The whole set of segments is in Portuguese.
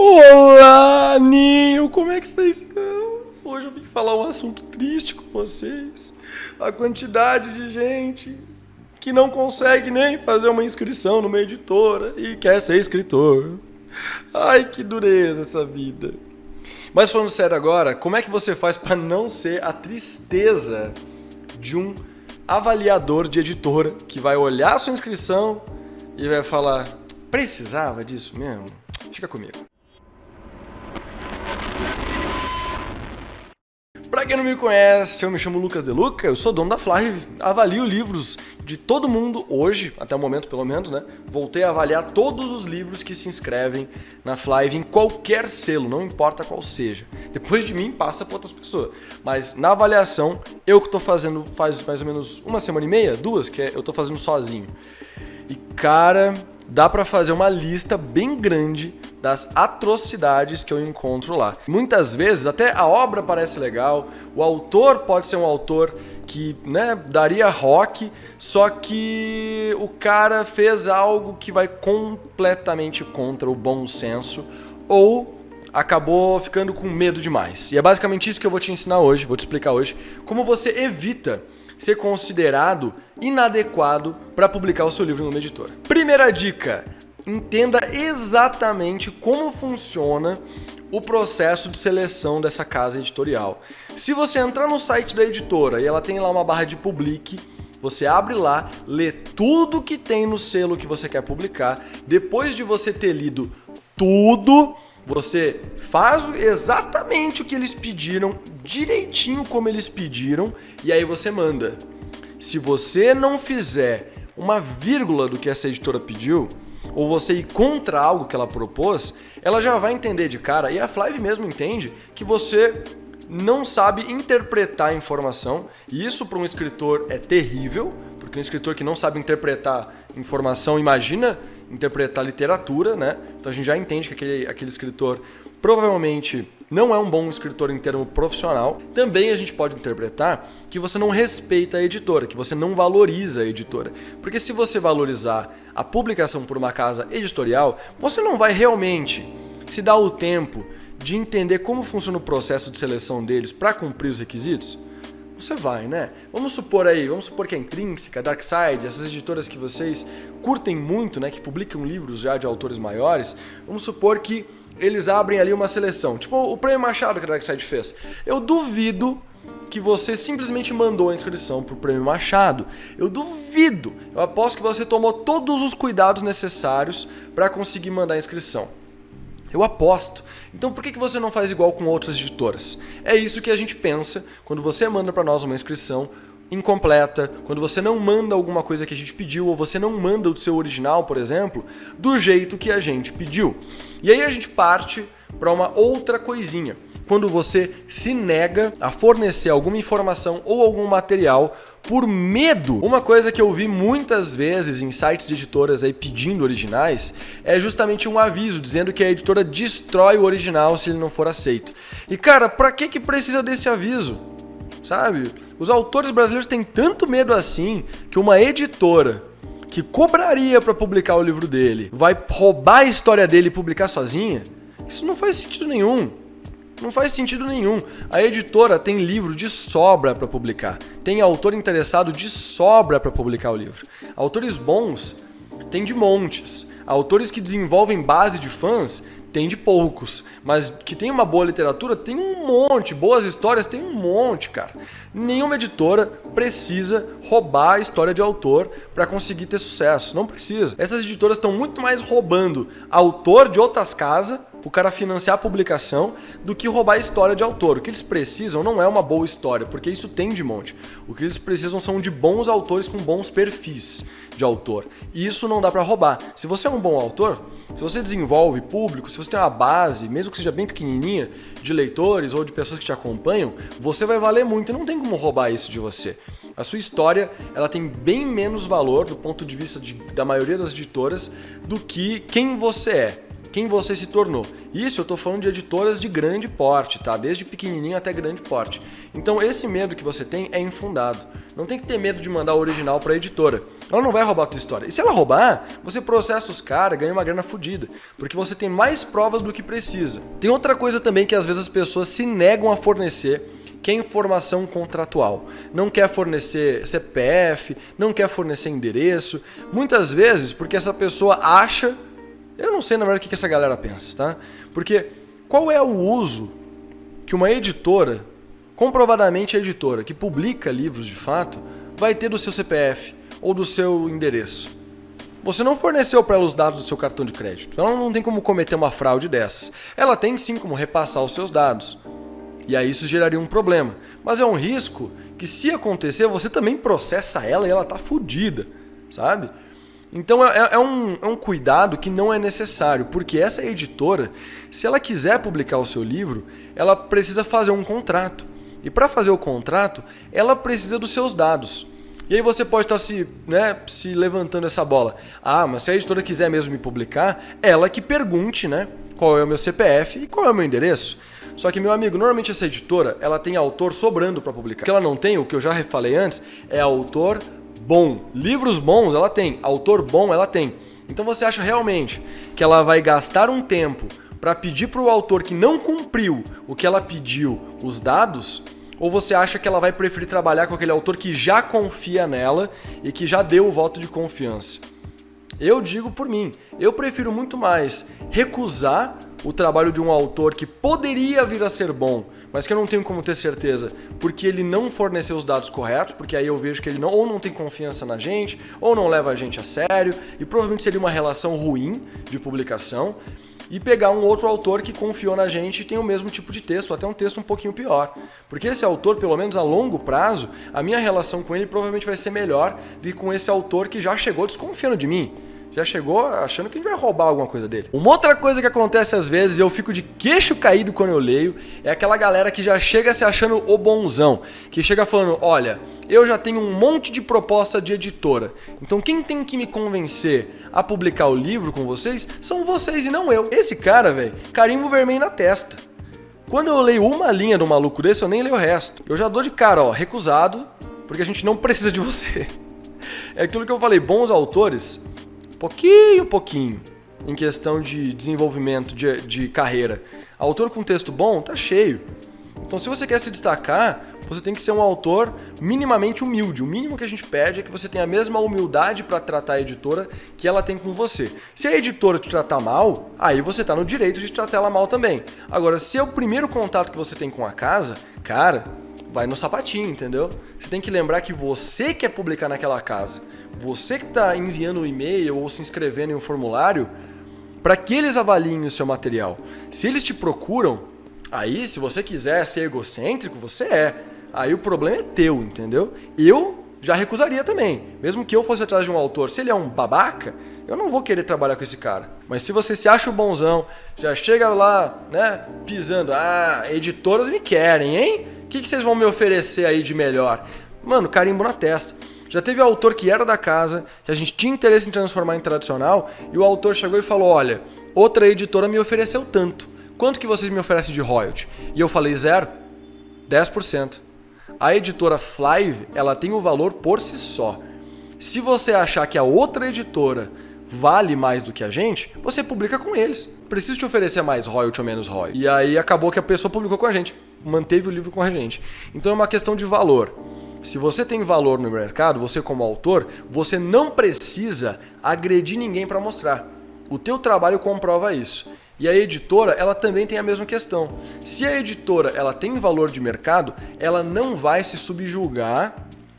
Olá, Ninho, como é que vocês estão? Hoje eu vim falar um assunto triste com vocês. A quantidade de gente que não consegue nem fazer uma inscrição numa editora e quer ser escritor. Ai, que dureza essa vida. Mas falando sério agora, como é que você faz para não ser a tristeza de um avaliador de editora que vai olhar a sua inscrição e vai falar: precisava disso mesmo? Fica comigo. Pra quem não me conhece, eu me chamo Lucas De Luca, eu sou dono da Flive, avalio livros de todo mundo hoje, até o momento pelo menos, né? Voltei a avaliar todos os livros que se inscrevem na Flive em qualquer selo, não importa qual seja. Depois de mim, passa para outras pessoas. Mas na avaliação, eu que tô fazendo faz mais ou menos uma semana e meia, duas, que eu tô fazendo sozinho. E cara, dá pra fazer uma lista bem grande das atrocidades que eu encontro lá. Muitas vezes até a obra parece legal, o autor pode ser um autor que, né, daria rock, só que o cara fez algo que vai completamente contra o bom senso ou acabou ficando com medo demais. E é basicamente isso que eu vou te ensinar hoje, vou te explicar hoje, como você evita ser considerado inadequado para publicar o seu livro numa editora. Primeira dica: entenda exatamente como funciona o processo de seleção dessa casa editorial. Se você entrar no site da editora e ela tem lá uma barra de publique, você abre lá, lê tudo que tem no selo que você quer publicar. Depois de você ter lido tudo, você faz exatamente o que eles pediram, direitinho como eles pediram, e aí você manda. Se você não fizer uma vírgula do que essa editora pediu, ou você ir contra algo que ela propôs, ela já vai entender de cara, e a Flive mesmo entende, que você não sabe interpretar a informação, e isso para um escritor é terrível, porque um escritor que não sabe interpretar informação, imagina interpretar literatura, né? Então a gente já entende que aquele escritor provavelmente não é um bom escritor em termo profissional. Também a gente pode interpretar que você não respeita a editora, que você não valoriza a editora. Porque se você valorizar a publicação por uma casa editorial, você não vai realmente se dar o tempo de entender como funciona o processo de seleção deles para cumprir os requisitos. Você vai, né? Vamos supor que a Intrínseca, a Darkside, essas editoras que vocês curtem muito, né, que publicam livros já de autores maiores, vamos supor que eles abrem ali uma seleção, tipo o Prêmio Machado que a Darkside fez. Eu duvido que você simplesmente mandou a inscrição pro Prêmio Machado. Eu duvido. Eu aposto que você tomou todos os cuidados necessários para conseguir mandar a inscrição. Eu aposto. Então por que você não faz igual com outras editoras? É isso que a gente pensa quando você manda para nós uma inscrição incompleta, quando você não manda alguma coisa que a gente pediu, ou você não manda o seu original, por exemplo, do jeito que a gente pediu. E aí a gente parte para uma outra coisinha. Quando você se nega a fornecer alguma informação ou algum material por medo. Uma coisa que eu vi muitas vezes em sites de editoras aí pedindo originais é justamente um aviso dizendo que a editora destrói o original se ele não for aceito. E cara, pra que precisa desse aviso? Sabe? Os autores brasileiros têm tanto medo assim que uma editora que cobraria para publicar o livro dele vai roubar a história dele e publicar sozinha? Isso não faz sentido nenhum. Não faz sentido nenhum. A editora tem livro de sobra para publicar. Tem autor interessado de sobra para publicar o livro. Autores bons tem de montes. Autores que desenvolvem base de fãs tem de poucos. Mas que tem uma boa literatura tem um monte. Boas histórias tem um monte, cara. Nenhuma editora precisa roubar a história de autor para conseguir ter sucesso. Não precisa. Essas editoras estão muito mais roubando autor de outras casas o cara financiar a publicação do que roubar a história de autor. O que eles precisam não é uma boa história, porque isso tem de monte. O que eles precisam são de bons autores com bons perfis de autor. E isso não dá pra roubar. Se você é um bom autor, se você desenvolve público, se você tem uma base, mesmo que seja bem pequenininha, de leitores ou de pessoas que te acompanham, você vai valer muito e não tem como roubar isso de você. A sua história ela tem bem menos valor do ponto de vista da maioria das editoras do que quem você é. quem você se tornou. Isso eu tô falando de editoras de grande porte, tá? Desde pequenininho até grande porte. Então esse medo que você tem é infundado. Não tem que ter medo de mandar o original pra editora. Ela não vai roubar a tua história. E se ela roubar, você processa os caras, ganha uma grana fodida. Porque você tem mais provas do que precisa. Tem outra coisa também que às vezes as pessoas se negam a fornecer, que é informação contratual. Não quer fornecer CPF, não quer fornecer endereço. Muitas vezes porque essa pessoa acha... Eu não sei, na verdade, o que essa galera pensa, tá? Porque qual é o uso que uma editora, comprovadamente a editora, que publica livros de fato, vai ter do seu CPF ou do seu endereço? Você não forneceu para ela os dados do seu cartão de crédito. Ela não tem como cometer uma fraude dessas. Ela tem sim como repassar os seus dados. E aí isso geraria um problema. Mas é um risco que, se acontecer, você também processa ela e ela tá fodida, sabe? Então é um cuidado que não é necessário, porque essa editora, se ela quiser publicar o seu livro, ela precisa fazer um contrato. E para fazer o contrato, ela precisa dos seus dados. E aí você pode estar se levantando essa bola. Ah, mas se a editora quiser mesmo me publicar, ela que pergunte, né, qual é o meu CPF e qual é o meu endereço. Só que, meu amigo, normalmente essa editora, ela tem autor sobrando para publicar. O que ela não tem, o que eu já falei antes, é autor bom. Livros bons ela tem, autor bom ela tem. Então você acha realmente que ela vai gastar um tempo para pedir para o autor que não cumpriu o que ela pediu os dados? Ou você acha que ela vai preferir trabalhar com aquele autor que já confia nela e que já deu o voto de confiança? Eu digo por mim, eu prefiro muito mais recusar o trabalho de um autor que poderia vir a ser bom, mas que eu não tenho como ter certeza, porque ele não forneceu os dados corretos, porque aí eu vejo que ele ou não tem confiança na gente, ou não leva a gente a sério, e provavelmente seria uma relação ruim de publicação, e pegar um outro autor que confiou na gente e tem o mesmo tipo de texto, até um texto um pouquinho pior. Porque esse autor, pelo menos a longo prazo, a minha relação com ele provavelmente vai ser melhor do que com esse autor que já chegou desconfiando de mim. Já chegou achando que a gente vai roubar alguma coisa dele. Uma outra coisa que acontece às vezes, e eu fico de queixo caído quando eu leio, é aquela galera que já chega se achando o bonzão. Que chega falando, olha, eu já tenho um monte de proposta de editora. Então quem tem que me convencer a publicar o livro com vocês são vocês e não eu. Esse cara, velho, carimbo vermelho na testa. Quando eu leio uma linha do maluco desse, eu nem leio o resto. Eu já dou de cara, ó, recusado, porque a gente não precisa de você. É aquilo que eu falei, bons autores... pouquinho, em questão de desenvolvimento de carreira. Autor com texto bom, tá cheio. Então, se você quer se destacar, você tem que ser um autor minimamente humilde. O mínimo que a gente pede é que você tenha a mesma humildade para tratar a editora que ela tem com você. Se a editora te tratar mal, aí você tá no direito de tratar ela mal também. Agora, se é o primeiro contato que você tem com a casa, cara, vai no sapatinho, entendeu? Você tem que lembrar que você quer publicar naquela casa. Você que está enviando um e-mail ou se inscrevendo em um formulário para que eles avaliem o seu material. Se eles te procuram, aí se você quiser ser egocêntrico, você é. Aí o problema é teu, entendeu? Eu já recusaria também. Mesmo que eu fosse atrás de um autor, se ele é um babaca, eu não vou querer trabalhar com esse cara. Mas se você se acha o bonzão, já chega lá, né, pisando, editoras me querem, hein? O que vocês vão me oferecer aí de melhor? Mano, carimbo na testa. Já teve autor que era da casa, que a gente tinha interesse em transformar em tradicional, e o autor chegou e falou, olha, outra editora me ofereceu tanto. Quanto que vocês me oferecem de royalty? E eu falei, 0, 10%. A editora Flive, ela tem o valor por si só. Se você achar que a outra editora vale mais do que a gente, você publica com eles. Preciso te oferecer mais royalty ou menos royalty. E aí acabou que a pessoa publicou com a gente, manteve o livro com a gente. Então é uma questão de valor. Se você tem valor no mercado, você como autor, você não precisa agredir ninguém para mostrar. O teu trabalho comprova isso. E a editora, ela também tem a mesma questão. Se a editora ela tem valor de mercado, ela não vai se subjugar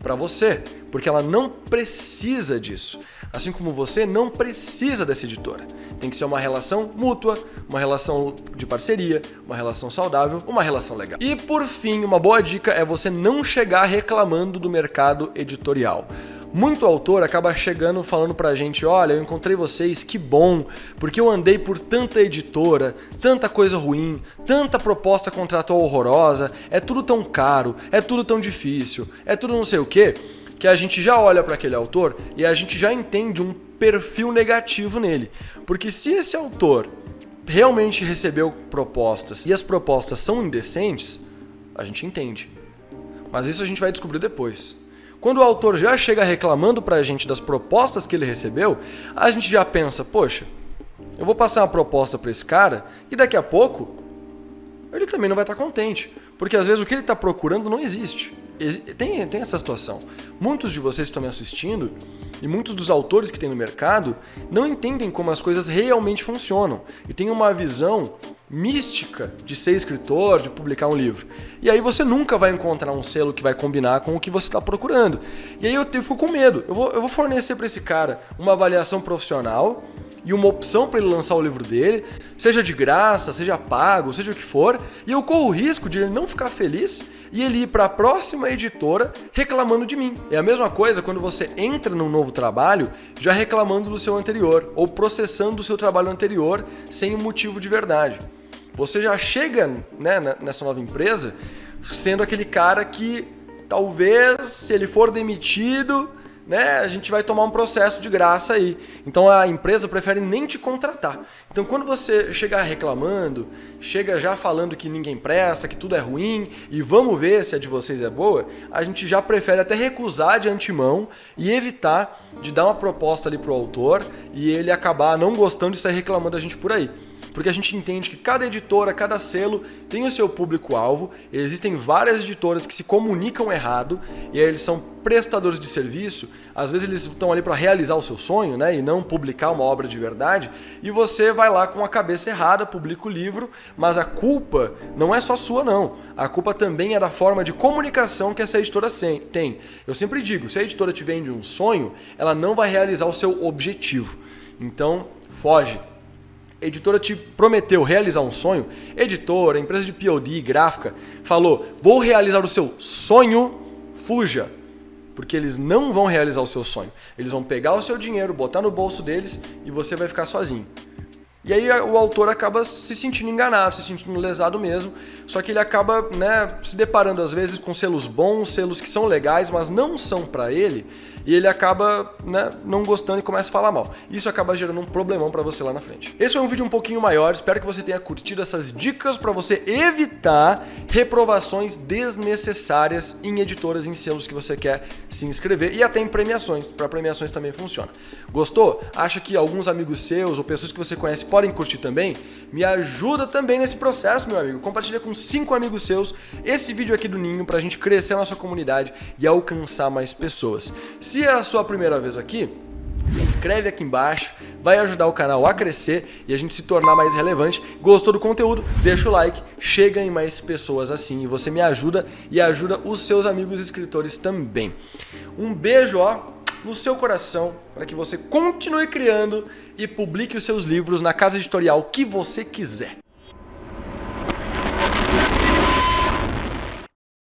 para você, porque ela não precisa disso. Assim como você não precisa dessa editora. Tem que ser uma relação mútua, uma relação de parceria, uma relação saudável, uma relação legal. E por fim, uma boa dica é você não chegar reclamando do mercado editorial. Muito autor acaba chegando falando pra gente, olha, eu encontrei vocês, que bom, porque eu andei por tanta editora, tanta coisa ruim, tanta proposta contratual horrorosa, é tudo tão caro, é tudo tão difícil, é tudo não sei o quê, que a gente já olha para aquele autor e a gente já entende um perfil negativo nele. Porque se esse autor realmente recebeu propostas e as propostas são indecentes, a gente entende. Mas isso a gente vai descobrir depois. Quando o autor já chega reclamando pra gente das propostas que ele recebeu, a gente já pensa, poxa, eu vou passar uma proposta para esse cara e daqui a pouco ele também não vai estar contente. Porque às vezes o que ele está procurando não existe. Tem essa situação. Muitos de vocês que estão me assistindo e muitos dos autores que tem no mercado não entendem como as coisas realmente funcionam e têm uma visão mística de ser escritor, de publicar um livro. E aí você nunca vai encontrar um selo que vai combinar com o que você está procurando. E aí eu fico com medo. Eu vou fornecer para esse cara uma avaliação profissional e uma opção para ele lançar o livro dele, seja de graça, seja pago, seja o que for, e eu corro o risco de ele não ficar feliz e ele ir para a próxima editora reclamando de mim. É a mesma coisa quando você entra num novo trabalho já reclamando do seu anterior ou processando o seu trabalho anterior sem um motivo de verdade. Você já chega, né, nessa nova empresa sendo aquele cara que talvez, se ele for demitido, né, a gente vai tomar um processo de graça aí. Então a empresa prefere nem te contratar. Então quando você chega reclamando, chega já falando que ninguém presta, que tudo é ruim e vamos ver se a de vocês é boa, a gente já prefere até recusar de antemão e evitar de dar uma proposta ali pro autor e ele acabar não gostando de sair reclamando da gente por aí. Porque a gente entende que cada editora, cada selo tem o seu público-alvo, existem várias editoras que se comunicam errado, e aí eles são prestadores de serviço, às vezes eles estão ali para realizar o seu sonho, né, e não publicar uma obra de verdade, e você vai lá com a cabeça errada, publica o livro, mas a culpa não é só sua não, a culpa também é da forma de comunicação que essa editora tem. Eu sempre digo, se a editora te vende um sonho, ela não vai realizar o seu objetivo, então foge. A editora te prometeu realizar um sonho, editora, empresa de POD, gráfica, falou, vou realizar o seu sonho, fuja. Porque eles não vão realizar o seu sonho. Eles vão pegar o seu dinheiro, botar no bolso deles e você vai ficar sozinho. E aí o autor acaba se sentindo enganado, se sentindo lesado mesmo, só que ele acaba, né, se deparando às vezes com selos bons, selos que são legais, mas não são para ele, e ele acaba, né, não gostando e começa a falar mal. Isso acaba gerando um problemão para você lá na frente. Esse foi um vídeo um pouquinho maior, espero que você tenha curtido essas dicas para você evitar reprovações desnecessárias em editoras, em selos que você quer se inscrever e até em premiações, para premiações também funciona. Gostou? Acha que alguns amigos seus ou pessoas que você conhece podem curtir também? Me ajuda também nesse processo, meu amigo. Compartilha com 5 amigos seus esse vídeo aqui do Ninho pra gente crescer a nossa comunidade e alcançar mais pessoas. Se é a sua primeira vez aqui, se inscreve aqui embaixo, vai ajudar o canal a crescer e a gente se tornar mais relevante. Gostou do conteúdo? Deixa o like, chega em mais pessoas assim e você me ajuda e ajuda os seus amigos escritores também. Um beijo, ó, no seu coração, para que você continue criando e publique os seus livros na casa editorial que você quiser.